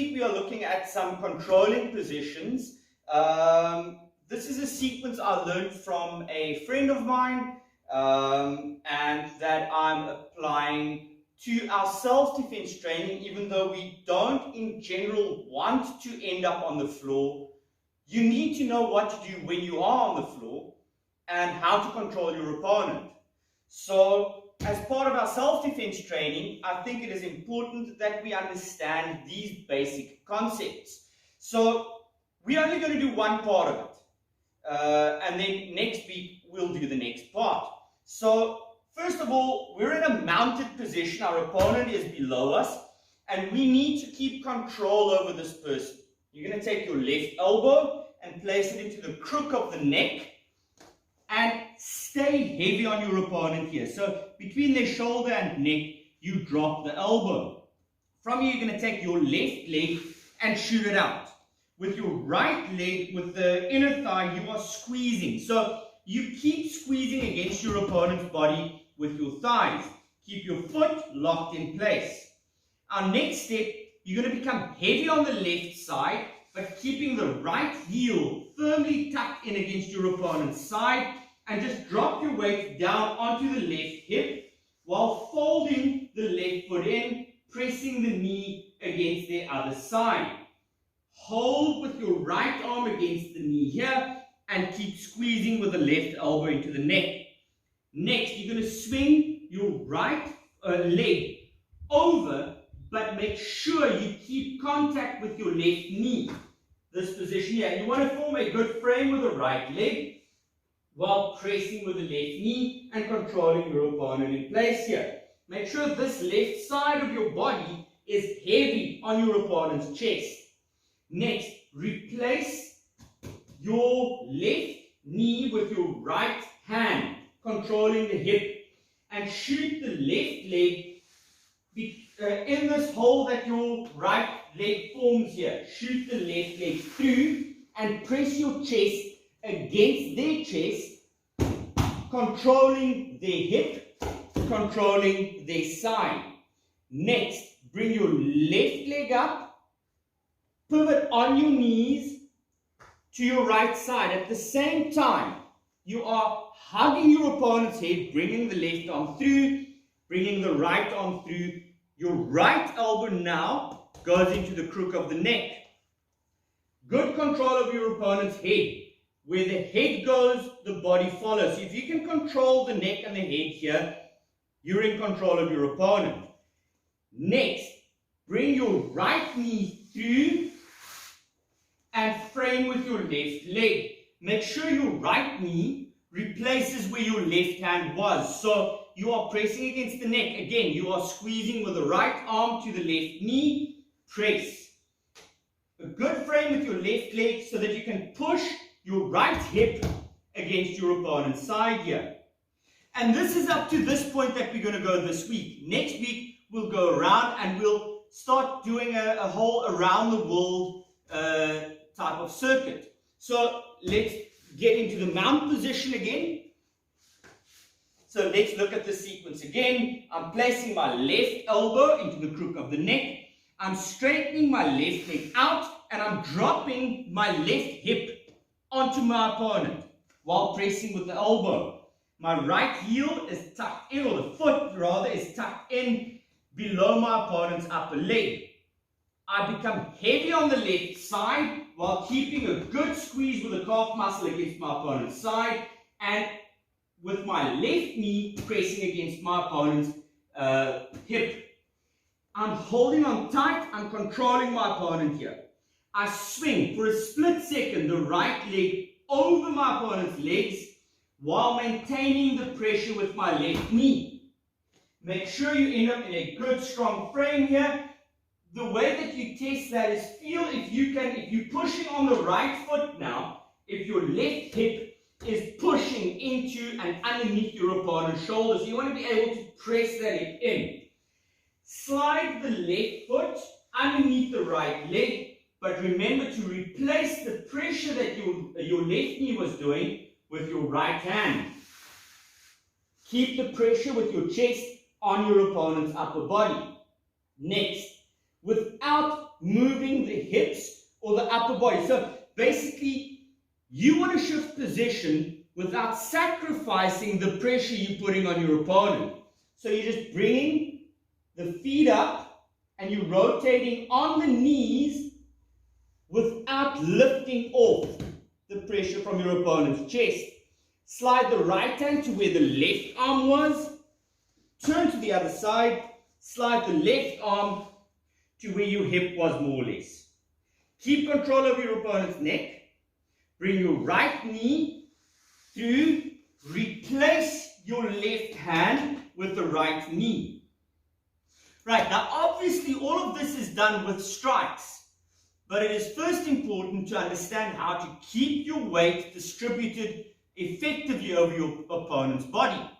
week we are looking at some controlling positions. This is a sequence I learned from a friend of mine, and that I'm applying to our self-defense training, even though we don't in general want to end up on the floor. You need to know what to do when you are on the floor and how to control your opponent. So, as part of our self-defense training, I think it is important that we understand these basic concepts. So, we're only going to do one part of it. And then next week, we'll do the next part. So, first of all, we're in a mounted position. Our opponent is below us. And we need to keep control over this person. You're going to take your left elbow and place it into the crook of the neck. And stay heavy on your opponent here. So between their shoulder and neck, you drop the elbow. From here, you're going to take your left leg and shoot it out. With your right leg, with the inner thigh, you are squeezing. So you keep squeezing against your opponent's body with your thighs. Keep your foot locked in place. Our next step, you're going to become heavy on the left side, but keeping the right heel firmly tucked in against your opponent's side, and just drop your weight down onto the left hip while folding the left foot in, pressing the knee against the other side. Hold with your right arm against the knee here and keep squeezing with the left elbow into the neck. Next, you're going to swing your right leg over, but make sure you keep contact with your left knee. This position here. You want to form a good frame with the right leg while pressing with the left knee and controlling your opponent in place here. Make sure this left side of your body is heavy on your opponent's chest. Next, replace your left knee with your right hand, controlling the hip, and shoot the left leg in this hole that your right leg forms here. Shoot the left leg through and press your chest against their chest, controlling their hip, controlling their side. Next, bring your left leg up, pivot on your knees to your right side. At the same time, you are hugging your opponent's head, bringing the left arm through, bringing the right arm through. Your right elbow now goes into the crook of the neck. Good control of your opponent's head. Where the head goes, the body follows. So if you can control the neck and the head here, you're in control of your opponent. Next, bring your right knee through and frame with your left leg. Make sure your right knee replaces where your left hand was. So you are pressing against the neck. Again, you are squeezing with the right arm to the left knee. Press. A good frame with your left leg so that you can push your right hip against your opponent's side here. And this is up to this point that we're going to go this week. Next week, we'll go around and we'll start doing a whole around the world type of circuit. So let's get into the mount position again. So let's look at the sequence again. I'm placing my left elbow into the crook of the neck. I'm straightening my left leg out and I'm dropping my left hip onto my opponent while pressing with the elbow. My right heel is tucked in, or the foot rather is tucked in below my opponent's upper leg. I become heavy on the left side while keeping a good squeeze with the calf muscle against my opponent's side, and with my left knee pressing against my opponent's hip. I'm holding on tight, I'm controlling my opponent here. I swing for a split second the right leg over my opponent's legs while maintaining the pressure with my left knee. Make sure you end up in a good strong frame here. The way that you test that is feel if you're pushing on the right foot now, if your left hip is pushing into and underneath your opponent's shoulders. You want to be able to press that hip in. Slide the left foot underneath the right leg. But remember to replace the pressure that your left knee was doing with your right hand. Keep the pressure with your chest on your opponent's upper body. Next, without moving the hips or the upper body. So basically, you want to shift position without sacrificing the pressure you're putting on your opponent. So you're just bringing the feet up and you're rotating on the knees without lifting off the pressure from your opponent's chest. Slide the right hand to where the left arm was. Turn to the other side. Slide the left arm to where your hip was more or less. Keep control of your opponent's neck. Bring your right knee through. Replace your left hand with the right knee. Right, now obviously all of this is done with strikes. But it is first important to understand how to keep your weight distributed effectively over your opponent's body.